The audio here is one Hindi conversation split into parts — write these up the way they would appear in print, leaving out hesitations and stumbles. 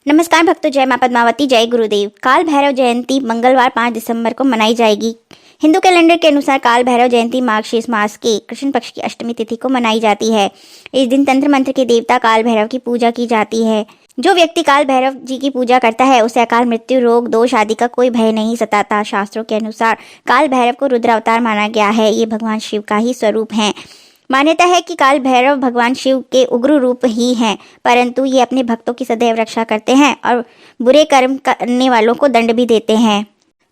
नमस्कार भक्तों, जय मां पद्मावती, जय गुरुदेव। काल भैरव जयंती मंगलवार 5 दिसंबर को मनाई जाएगी। हिंदू कैलेंडर के अनुसार काल भैरव जयंती मार्गशीर्ष मास के कृष्ण पक्ष की अष्टमी तिथि को मनाई जाती है। इस दिन तंत्र मंत्र के देवता काल भैरव की पूजा की जाती है। जो व्यक्ति काल भैरव जी की पूजा करता है उसे अकाल मृत्यु, रोग, दोष आदि का कोई भय नहीं सताता। शास्त्रों के अनुसार काल भैरव को रुद्र अवतार माना गया है। ये भगवान शिव का ही स्वरूप है। मान्यता है कि काल भैरव भगवान शिव के उग्र रूप ही हैं, परंतु ये अपने भक्तों की सदैव रक्षा करते हैं और बुरे कर्म करने वालों को दंड भी देते हैं।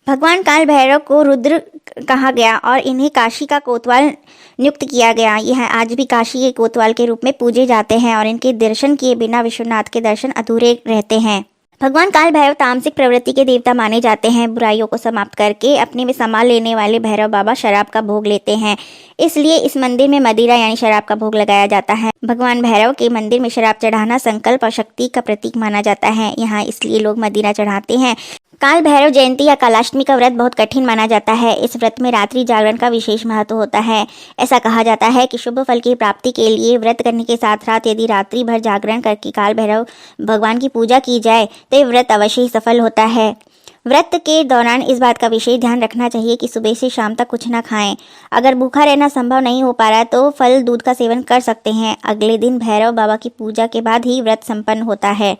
भगवान काल भैरव को रुद्र कहा गया और इन्हें काशी का कोतवाल नियुक्त किया गया। यह आज भी काशी के कोतवाल के रूप में पूजे जाते हैं और इनके दर्शन किए बिना विश्वनाथ के दर्शन अधूरे रहते हैं। भगवान काल भैरव तामसिक प्रवृत्ति के देवता माने जाते हैं। बुराइयों को समाप्त करके अपने में समा लेने वाले भैरव बाबा शराब का भोग लेते हैं, इसलिए इस मंदिर में मदिरा यानी शराब का भोग लगाया जाता है। भगवान भैरव के मंदिर में शराब चढ़ाना संकल्प और शक्ति का प्रतीक माना जाता है। यहाँ इसलिए लोग मदिरा चढ़ाते हैं। काल भैरव जयंती या कालाष्टमी का व्रत बहुत कठिन माना जाता है। इस व्रत में रात्रि जागरण का विशेष महत्व होता है। ऐसा कहा जाता है कि शुभ फल की प्राप्ति के लिए व्रत करने के साथ साथ यदि रात्रि भर जागरण करके काल भैरव भगवान की पूजा की जाए तो ये व्रत अवश्य ही सफल होता है। व्रत के दौरान इस बात का विशेष ध्यान रखना चाहिए कि सुबह से शाम तक कुछ न खाएं। अगर भूखा रहना संभव नहीं हो पा रहा तो फल दूध का सेवन कर सकते हैं। अगले दिन भैरव बाबा की पूजा के बाद ही व्रत संपन्न होता है।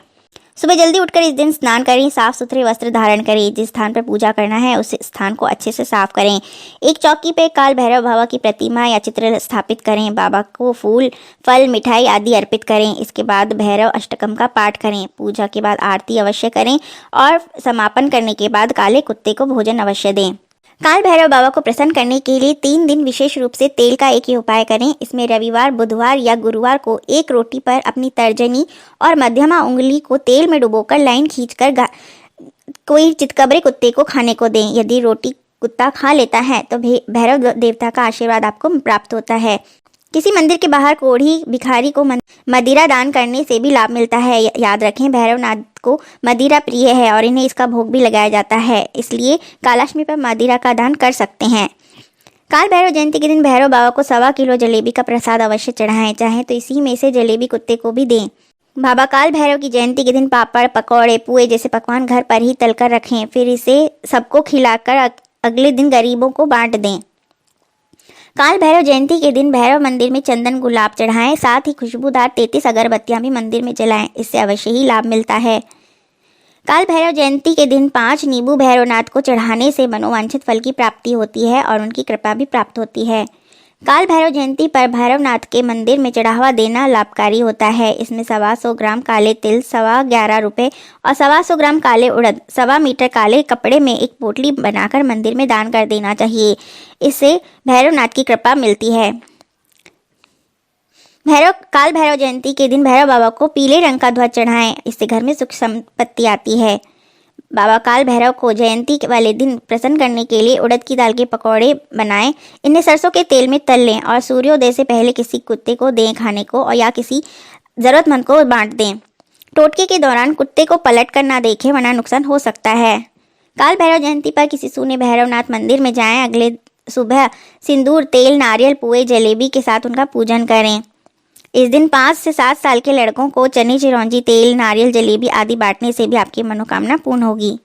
सुबह जल्दी उठकर इस दिन स्नान करें, साफ सुथरे वस्त्र धारण करें। जिस स्थान पर पूजा करना है उस स्थान को अच्छे से साफ करें। एक चौकी पे काल भैरव बाबा की प्रतिमा या चित्र स्थापित करें। बाबा को फूल, फल, मिठाई आदि अर्पित करें। इसके बाद भैरव अष्टकम का पाठ करें। पूजा के बाद आरती अवश्य करें और समापन करने के बाद काले कुत्ते को भोजन अवश्य दें। काल भैरव बाबा को प्रसन्न करने के लिए 3 दिन विशेष रूप से तेल का एक ही उपाय करें। इसमें रविवार, बुधवार या गुरुवार को एक रोटी पर अपनी तर्जनी और मध्यमा उंगली को तेल में डुबोकर लाइन खींचकर कोई चितकबरे कुत्ते को खाने को दें। यदि रोटी कुत्ता खा लेता है तो भैरव देवता का आशीर्वाद आपको प्राप्त होता है। किसी मंदिर के बाहर कोढ़ी भिखारी को मदिरा दान करने से भी लाभ मिलता है। याद रखें, भैरवनाथ को मदिरा प्रिय है और इन्हें इसका भोग भी लगाया जाता है, इसलिए कालाष्टमी पर मदिरा का दान कर सकते हैं। काल भैरव जयंती के दिन भैरव बाबा को 1.25 किलो जलेबी का प्रसाद अवश्य चढ़ाएं। चाहे तो इसी में से जलेबी कुत्ते को भी दें। बाबा काल भैरव की जयंती के दिन पापड़, पकौड़े, पुए जैसे पकवान घर पर ही तलकर रखें, फिर इसे सबको खिलाकर अगले दिन गरीबों को बांट दें। काल भैरव जयंती के दिन भैरव मंदिर में चंदन, गुलाब चढ़ाएं। साथ ही खुशबूदार 33 अगरबत्तियां भी मंदिर में जलाएं। इससे अवश्य ही लाभ मिलता है। काल भैरव जयंती के दिन 5 नींबू भैरवनाथ को चढ़ाने से मनोवांछित फल की प्राप्ति होती है और उनकी कृपा भी प्राप्त होती है। काल भैरव जयंती पर भैरवनाथ के मंदिर में चढ़ावा देना लाभकारी होता है। इसमें 125 ग्राम काले तिल, 11.25 रुपये और 125 ग्राम काले उड़द, 1.25 मीटर काले कपड़े में एक पोटली बनाकर मंदिर में दान कर देना चाहिए। इससे भैरवनाथ की कृपा मिलती है। काल भैरव जयंती के दिन भैरव बाबा को पीले रंग का ध्वज चढ़ाएं। इससे घर में सुख संपत्ति आती है। बाबा काल भैरव को जयंती वाले दिन प्रसन्न करने के लिए उड़द की दाल के पकौड़े बनाएं। इन्हें सरसों के तेल में तल लें और सूर्योदय से पहले किसी कुत्ते को दें खाने को, और या किसी जरूरतमंद को बांट दें। टोटके के दौरान कुत्ते को पलट कर ना देखें, वरना नुकसान हो सकता है। काल भैरव जयंती पर किसी सूने भैरवनाथ मंदिर में जाएं। अगले सुबह सिंदूर, तेल, नारियल, पुए, जलेबी के साथ उनका पूजन करें। इस दिन 5 से 7 साल के लड़कों को चने, चिरौंजी, तेल, नारियल, जलेबी आदि बांटने से भी आपकी मनोकामना पूर्ण होगी।